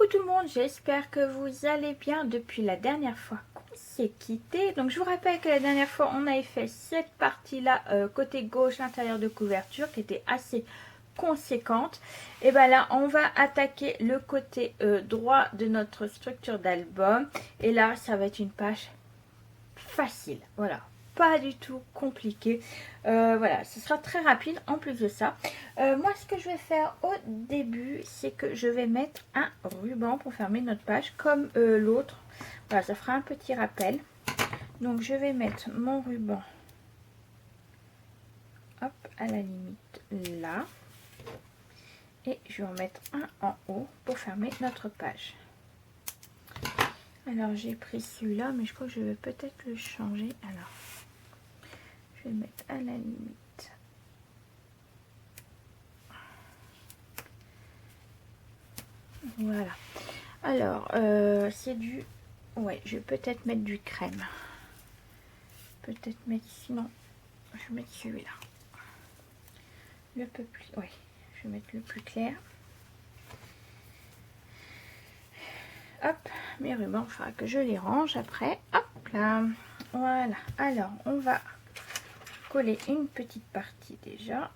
Coucou tout le monde, j'espère que vous allez bien depuis la dernière fois qu'on s'est quitté. Donc je vous rappelle que la dernière fois on avait fait cette partie là côté gauche, l'intérieur de couverture qui était assez conséquente. Et bien là on va attaquer le côté droit de notre structure d'album. Et là ça va être une page facile, voilà, pas du tout compliqué. Voilà, ce sera très rapide. En plus de ça, moi ce que je vais faire au début, c'est que je vais mettre un ruban pour fermer notre page comme l'autre. Voilà, ça fera un petit rappel. Donc je vais mettre mon ruban, hop, à la limite là, et je vais en mettre un en haut pour fermer notre page. Alors j'ai pris celui-là, mais je crois que je vais peut-être le changer. Alors je vais le mettre à la limite. Voilà. Alors, c'est du... Ouais, je vais peut-être mettre du crème. Peut-être mettre... Sinon, je vais mettre celui-là. Le peu plus... Oui, je vais mettre le plus clair. Hop, mes rubans, il faudra que je les range après. Hop là. Voilà. Alors, on va coller une petite partie déjà.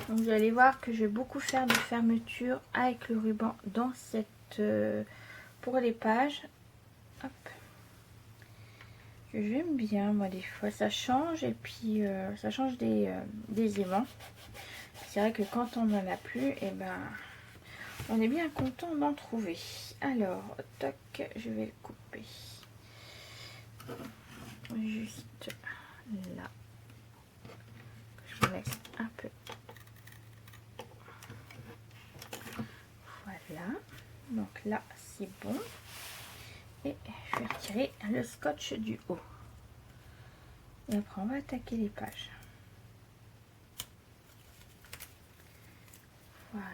Donc vous allez voir que je vais beaucoup faire de fermeture avec le ruban dans cette pour les pages. Hop. J'aime bien moi, des fois ça change, et puis ça change des aimants. C'est vrai que quand on n'en a plus, et ben on est bien content d'en trouver. Alors toc, je vais le couper juste là, je me laisse un peu. Voilà, donc là c'est bon, et je vais retirer le scotch du haut, et après on va attaquer les pages. Voilà.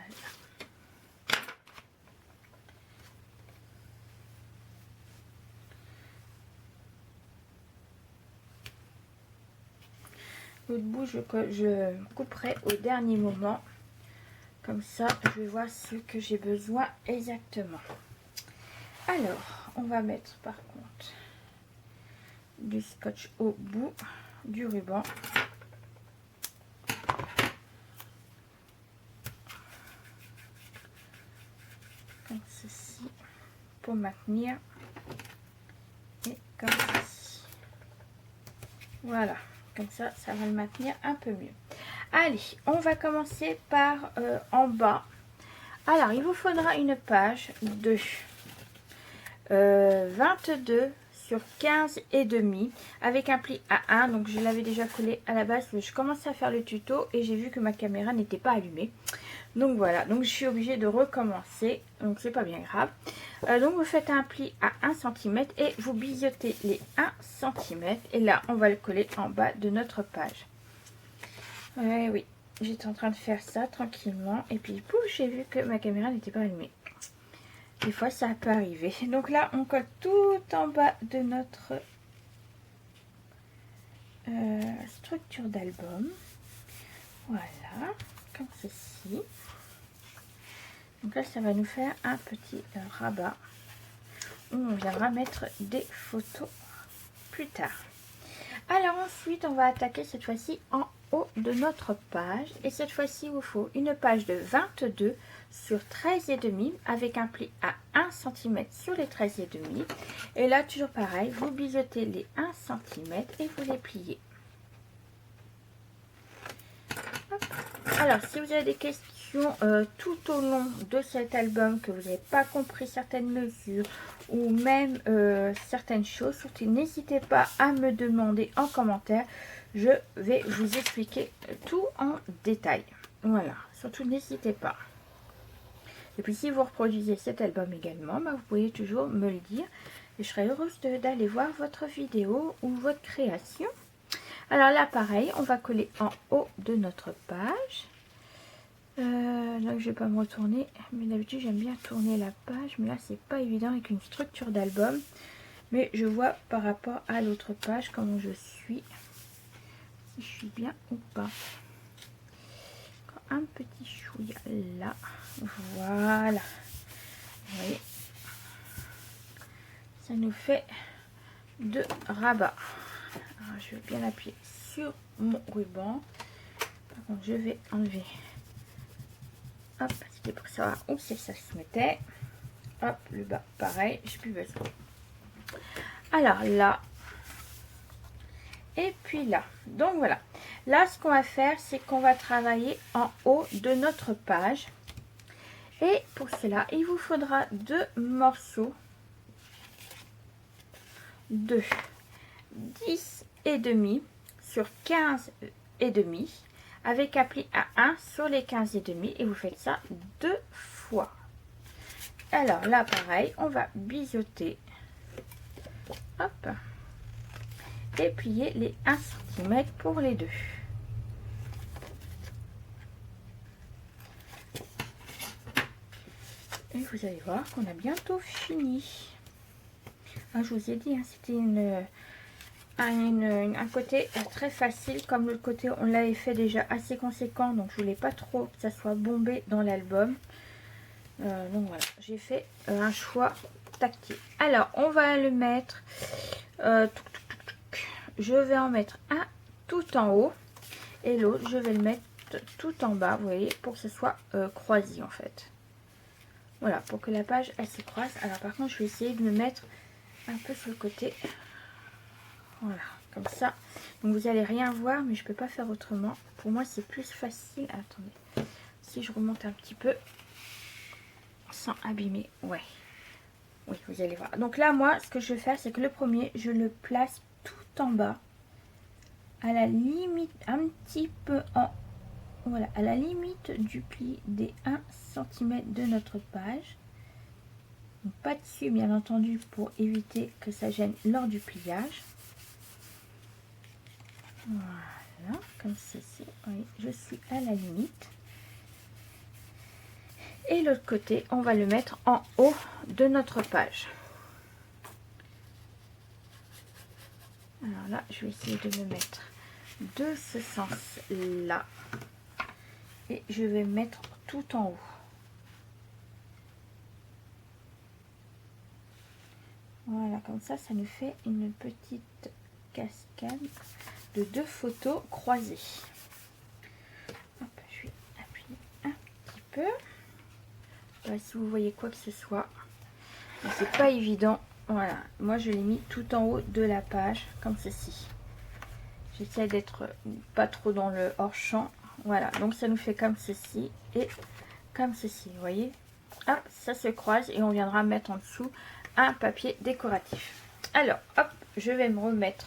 L'autre bout je couperai au dernier moment. Comme ça, je vais voir ce que j'ai besoin exactement. Alors, on va mettre par contre du scotch au bout du ruban. Comme ceci, pour maintenir. Et comme ceci. Voilà, comme ça, ça va le maintenir un peu mieux. Allez, on va commencer par en bas. Alors, il vous faudra une page de 22 sur 15 et demi avec un pli à 1. Donc je l'avais déjà collé à la base, mais je commençais à faire le tuto et j'ai vu que ma caméra n'était pas allumée. Donc voilà, donc je suis obligée de recommencer, donc c'est pas bien grave. Donc vous faites un pli à 1 cm et vous biseautez les 1 cm, et là on va le coller en bas de notre page. Ouais, oui, j'étais en train de faire ça tranquillement et puis pouf, j'ai vu que ma caméra n'était pas allumée. Des fois ça peut arriver. Donc là on colle tout en bas de notre structure d'album. Voilà, comme ceci. Donc là ça va nous faire un petit rabat où on viendra mettre des photos plus tard. Alors ensuite on va attaquer cette fois-ci en haut de notre page, et cette fois-ci il vous faut une page de 22 sur 13,5 avec un pli à 1 cm sur les 13,5, et là toujours pareil, vous biseautez les 1 cm et vous les pliez. Hop. Alors si vous avez des questions tout au long de cet album, que vous n'avez pas compris certaines mesures ou même certaines choses, surtout n'hésitez pas à me demander en commentaire. Je vais vous expliquer tout en détail. Voilà, surtout n'hésitez pas. Et puis si vous reproduisez cet album également, bah, vous pouvez toujours me le dire et je serai heureuse d'aller voir votre vidéo ou votre création. Alors là pareil, on va coller en haut de notre page. Là je vais pas me retourner, mais d'habitude j'aime bien tourner la page, mais là c'est pas évident avec une structure d'album. Mais je vois par rapport à l'autre page comment je suis, si je suis bien ou pas. un petit chouïa là. Voilà. Vous voyez, ça nous fait 2 rabats. Alors, je vais bien appuyer sur mon ruban. Par contre, je vais enlever. Hop, c'était pour savoir où c'est que ça se mettait. Hop, le bas, pareil, j'ai plus besoin. Alors là, et puis là. Donc voilà. Là, ce qu'on va faire, c'est qu'on va travailler en haut de notre page. Et pour cela, il vous faudra 2 morceaux de 10,5 sur 15,5 avec appli à 1 sur les 15,5 et vous faites ça 2 fois. Alors là, pareil, on va biseauter. Hop. Et plier les 1 cm pour les deux. Et vous allez voir qu'on a bientôt fini. Ah, je vous ai dit, hein, c'était un côté très facile. Comme l'autre côté, on l'avait fait déjà assez conséquent. Donc, je voulais pas trop que ça soit bombé dans l'album. Donc, voilà. J'ai fait un choix tactile. Alors, on va le mettre... je vais en mettre un tout en haut. Et l'autre, je vais le mettre tout en bas. Vous voyez, pour que ce soit croisé en fait. Voilà, pour que la page, elle se croise. Alors, par contre, je vais essayer de me mettre un peu sur le côté. Voilà, comme ça. Donc, vous allez rien voir, mais je peux pas faire autrement. Pour moi, c'est plus facile. Attendez, si je remonte un petit peu, sans abîmer. Ouais. Oui, vous allez voir. Donc là, moi, ce que je vais faire, c'est que le premier, je le place tout en bas. À la limite, un petit peu en... Voilà, à la limite du pli des 1 cm de notre page. Donc, pas dessus, bien entendu, pour éviter que ça gêne lors du pliage. Voilà, comme ceci. Oui, je suis à la limite. Et l'autre côté, on va le mettre en haut de notre page. Alors là, je vais essayer de me mettre de ce sens-là. Et je vais mettre tout en haut. Voilà, comme ça, ça nous fait une petite cascade de 2 photos croisées. Hop, je vais appuyer un petit peu. Voilà, si vous voyez quoi que ce soit. C'est pas évident. Voilà, moi je l'ai mis tout en haut de la page, comme ceci. J'essaie d'être pas trop dans le hors-champ. Voilà, donc ça nous fait comme ceci et comme ceci, vous voyez. Hop, ça se croise et on viendra mettre en dessous un papier décoratif. Alors, hop, je vais me remettre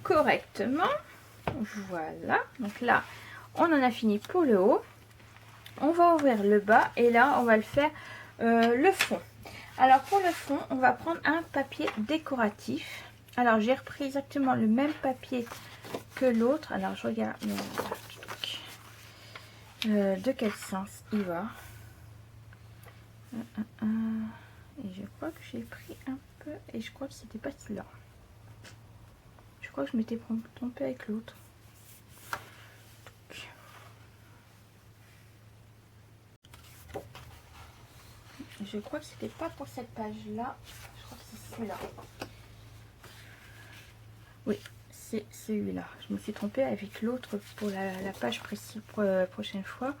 correctement. Voilà, donc là, on en a fini pour le haut. On va ouvrir le bas et là, on va le faire le fond. Alors, pour le fond, on va prendre un papier décoratif. Alors, j'ai repris exactement le même papier que l'autre. Alors, je regarde de quel sens il va. Et je crois que j'ai pris un peu. Et je crois que c'était pas celui-là. Je crois que je m'étais trompée avec l'autre. Je crois que c'était pas pour cette page-là. Je crois que c'est celui-là. Oui, c'est celui-là. Je me suis trompée avec l'autre pour la page précise prochaine fois.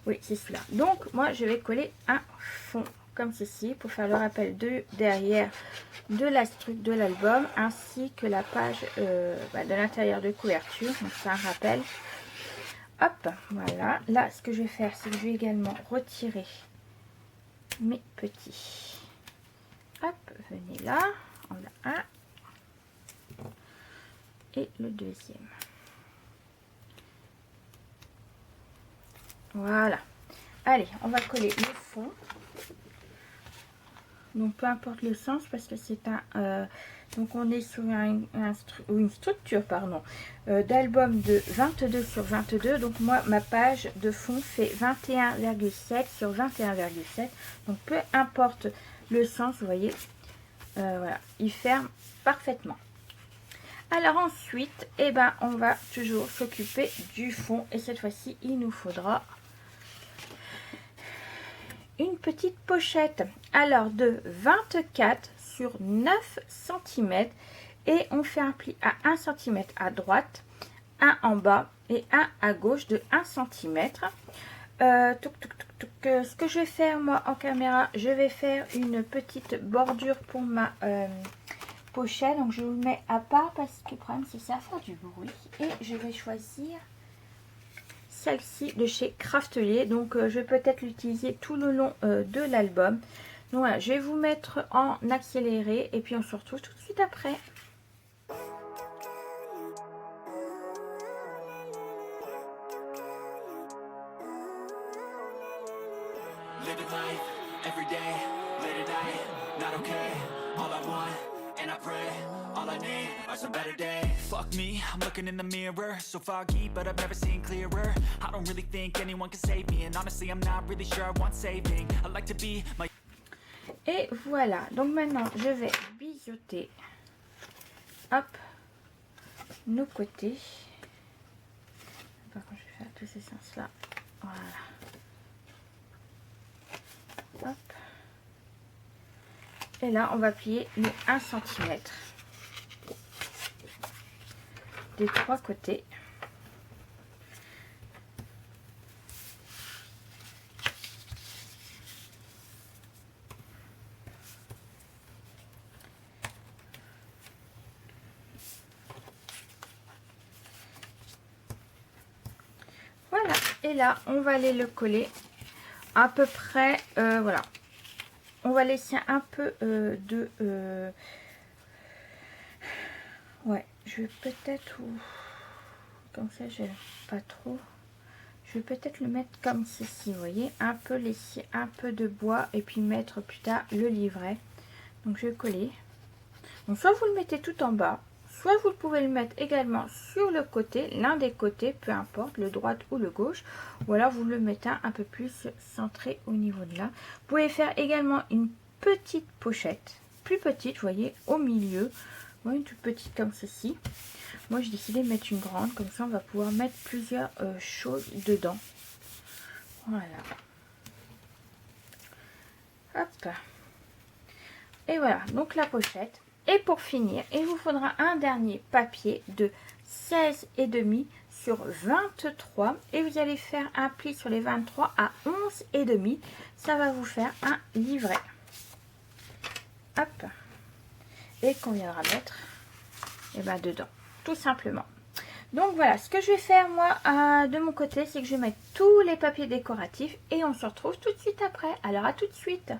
Oui, c'est celui-là. Donc, moi, je vais coller un fond comme ceci pour faire le rappel de derrière de la structure de l'album ainsi que la page de l'intérieur de couverture. Donc, c'est un rappel. Hop, voilà. Là, ce que je vais faire, c'est que je vais également retirer mes petits. Hop, venez là. On a un. Et le deuxième. Voilà. Allez, on va coller le fond. Donc, peu importe le sens parce que c'est un... donc, on est sur une structure, pardon, d'album de 22 sur 22. Donc, moi, ma page de fond fait 21,7 sur 21,7. Donc, peu importe le sens, vous voyez, voilà, il ferme parfaitement. Alors ensuite, eh ben, on va toujours s'occuper du fond. Et cette fois-ci, il nous faudra une petite pochette. Alors de 24 sur 9 cm et on fait un pli à 1 cm à droite, un en bas et un à gauche de 1 cm. Ce que je vais faire moi en caméra, je vais faire une petite bordure pour ma pochette. Donc je vous mets à part parce que le problème c'est que ça va faire du bruit. Et je vais choisir celle-ci de chez Craftelier. Donc je vais peut-être l'utiliser tout le long de l'album. Donc voilà, je vais vous mettre en accéléré et puis on se retrouve tout de suite après. Living life, every day, late at night, not okay. All I want, and I pray, all I need are some better days. Fuck me, I'm looking in the mirror, so foggy, but I've never seen clearer. I don't really think anyone can save me, and honestly, I'm not really sure I want saving. I like to be my... Et voilà, donc maintenant je vais biseauter, hop, nos côtés. Par contre, je vais faire tous ces sens là, voilà. Hop. Et là, on va plier les 1 cm des 3 côtés. Voilà. Et là, on va aller le coller à peu près, voilà. On va laisser un peu ouais, je vais peut-être, comme ça j'ai pas trop, je vais peut-être le mettre comme ceci, vous voyez, un peu laisser un peu de bois et puis mettre plus tard le livret. Donc je vais coller. Donc soit vous le mettez tout en bas, soit vous pouvez le mettre également sur le côté, l'un des côtés, peu importe, le droit ou le gauche, ou alors vous le mettez un peu plus centré au niveau de là. Vous pouvez faire également une petite pochette, plus petite, vous voyez, au milieu, une toute petite comme ceci. Moi j'ai décidé de mettre une grande, comme ça on va pouvoir mettre plusieurs choses dedans. Voilà. Hop. Et voilà, donc la pochette. Et pour finir, il vous faudra un dernier papier de 16,5 sur 23. Et vous allez faire un pli sur les 23 à 11,5. Ça va vous faire un livret. Hop. Et qu'on viendra mettre dedans, tout simplement. Donc voilà, ce que je vais faire moi de mon côté, c'est que je vais mettre tous les papiers décoratifs. Et on se retrouve tout de suite après. Alors à tout de suite.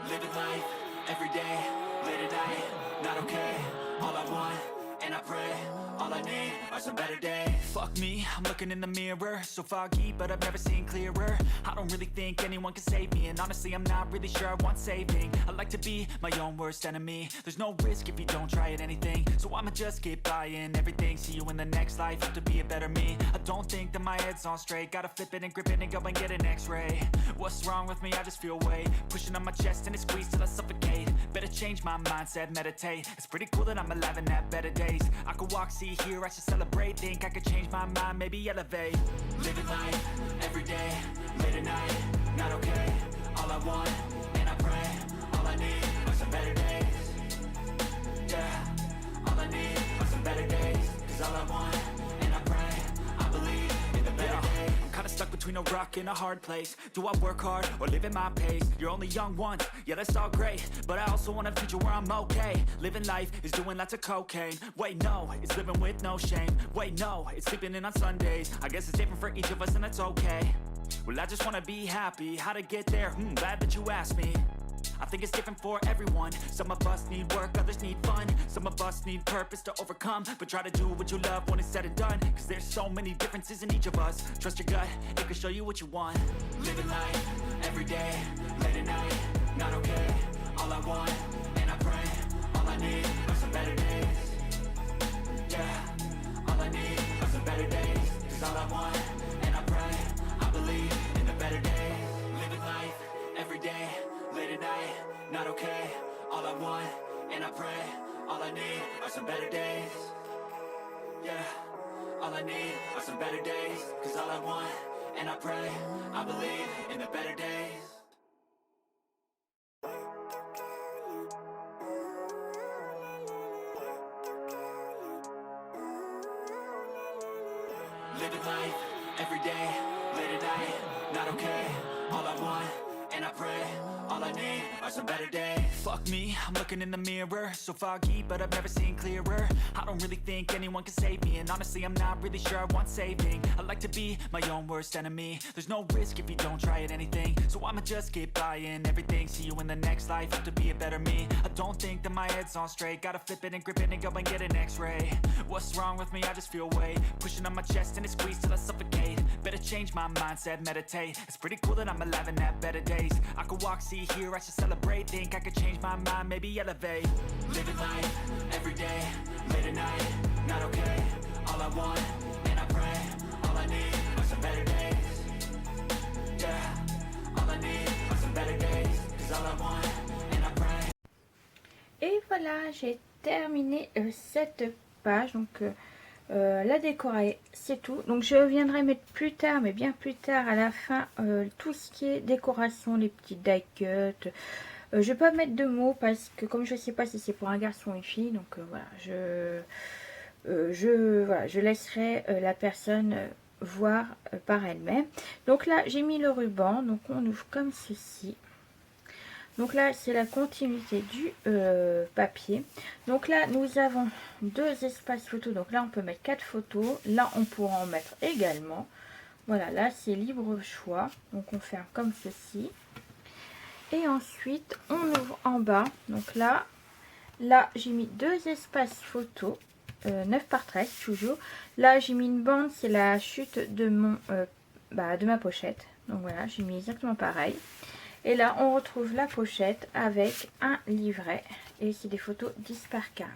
Living life, every day, late at night, not okay. All I want, and I pray, all I need are some better days. Fuck me, I'm looking in the mirror, so foggy, but I've never seen clearer. I don't really think anyone can save me, and honestly, I'm not really sure I want saving. I like to be my own worst enemy. There's no risk if you don't try at anything, so I'ma just keep buying everything. See you in the next life, have to be a better me. I don't think that my head's on straight, gotta flip it and grip it and go and get an x-ray. What's wrong with me? I just feel weight pushing on my chest and it squeezes till I suffocate. Better change my mindset, meditate. It's pretty cool that I'm alive and have better days. I could walk, see, hear, I should celebrate. Think I could change my mind, maybe elevate. Living life, every day, late at night, not okay. All I want, and I pray, all I need are some better days. Yeah, all I need are some better days. Cause all I want, and I pray, I believe in the better days. I'm kinda stuck between a rock and a hard place. Do I work hard or live at my pace? You're only young once, yeah that's all great, but I also want a future where I'm okay. Living life is doing lots of cocaine. Wait no, it's living with no shame. Wait no, it's sleeping in on Sundays. I guess it's different for each of us and that's okay. Well I just wanna be happy, how to get there? Glad that you asked me. I think it's different for everyone. Some of us need work, others need fun. Some of us need purpose to overcome. But try to do what you love when it's said and done. Cause there's so many differences in each of us. Trust your gut, it can show you what you want. Living life, every day, late at night, not okay. All I want, and I pray, all I need are some better days. Yeah, all I need are some better days. Cause all I want, and I pray, I believe in the better days. Living life, every day, late at night, not okay. All I want, and I pray, all I need some better days. Yeah, all I need are some better days. Cause all I want, and I pray, I believe in the better days. Living life, every day, late at night, not okay. All I want, and I pray, all I need are some better days. Fuck me, I'm looking in the mirror, so foggy, but I've never seen clearer. I don't really think anyone can save me, and honestly I'm not really sure I want saving. I like to be my own worst enemy. There's no risk if you don't try at anything, so I'ma just keep buying everything. See you in the next life, have to be a better me. I don't think that my head's on straight, gotta flip it and grip it and go and get an x-ray. What's wrong with me? I just feel weight pushing on my chest and it squeezes till I suffocate. Better change my mindset, meditate. It's pretty cool that I'm alive and have better days. I could walk, see, hear, I should celebrate. Think I could change my mind, maybe elevate. Living life, every day, late at night, not okay. All I want, and I pray, all I need are some better days. Yeah, all I need are some better days. Cause all I want, and I pray. Et voilà, j'ai terminé cette page. Donc la décorer, c'est tout. Donc je viendrai mettre plus tard, mais bien plus tard à la fin, tout ce qui est décoration, les petites die cuts. Je vais pas mettre de mots parce que comme je sais pas si c'est pour un garçon ou une fille, donc voilà, je laisserai la personne voir par elle-même. Donc là j'ai mis le ruban, donc on ouvre comme ceci. Donc là c'est la continuité du papier. Donc là nous avons deux espaces photos, donc là on peut mettre 4 photos, là on pourra en mettre également. Voilà, là c'est libre choix, donc on ferme comme ceci. Et ensuite on ouvre en bas, donc là j'ai mis deux espaces photos, 9 par 13 toujours. Là j'ai mis une bande, c'est la chute de mon de ma pochette, donc voilà j'ai mis exactement pareil. Et là on retrouve la pochette avec un livret et c'est des photos 10 par 15.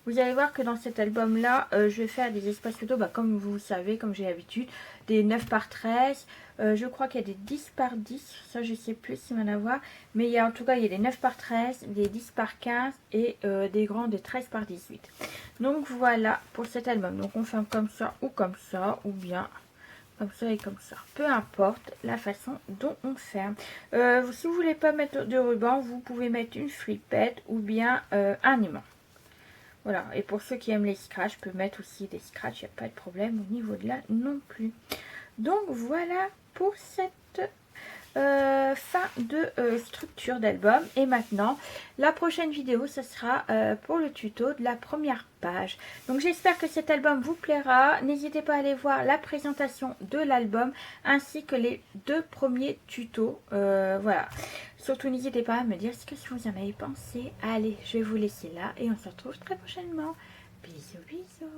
Vous allez voir que dans cet album là je vais faire des espaces photos comme vous savez, comme j'ai l'habitude, des 9 par 13. Je crois qu'il y a des 10 par 10, ça je sais plus si m'en avoir, mais il y a en tout cas il y a des 9 par 13, des 10 par 15 et des grands de 13 par 18. Donc voilà pour cet album. Donc on ferme comme ça ou bien comme ça et comme ça, peu importe la façon dont on ferme. Si vous voulez pas mettre de ruban, vous pouvez mettre une fripette ou bien un aimant. Voilà, et pour ceux qui aiment les scratchs, je peux mettre aussi des scratchs, il n'y a pas de problème au niveau de là non plus. Donc voilà pour cette fin de structure d'album. Et maintenant la prochaine vidéo ce sera pour le tuto de la première page. Donc j'espère que cet album vous plaira. N'hésitez pas à aller voir la présentation de l'album ainsi que les 2 premiers tutos. Voilà, surtout n'hésitez pas à me dire ce que vous en avez pensé. Allez, je vais vous laisser là et on se retrouve très prochainement. Bisous bisous.